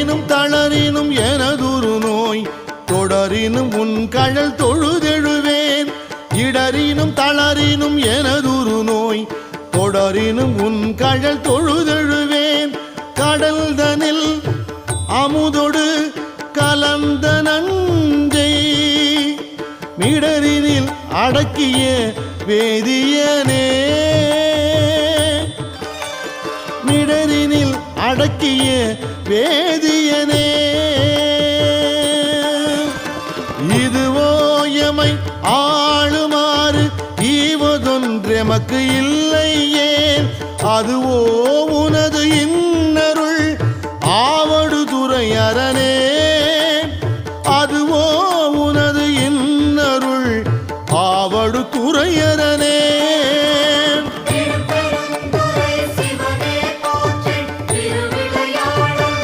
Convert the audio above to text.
இடரினும் தளரினும் எனதுரு நோய் தொடரினும் உன் கழல் தொழுதெழுவேன் இடரினும் தளரினும் எனதுரு நோய் தொடரினும் உன் கழல் தொழுதெழுவேன் கடல் தனில் அமுதொடு கலந்த நஞ்சை மிடரினில் அடக்கிய வேதியனே மிடரினில் அடக்கிய வேதியனே இதுவோ எமை ஆளுமாறு ஈவதொன்றெமக்கு இல்லையே அதுவோ உனது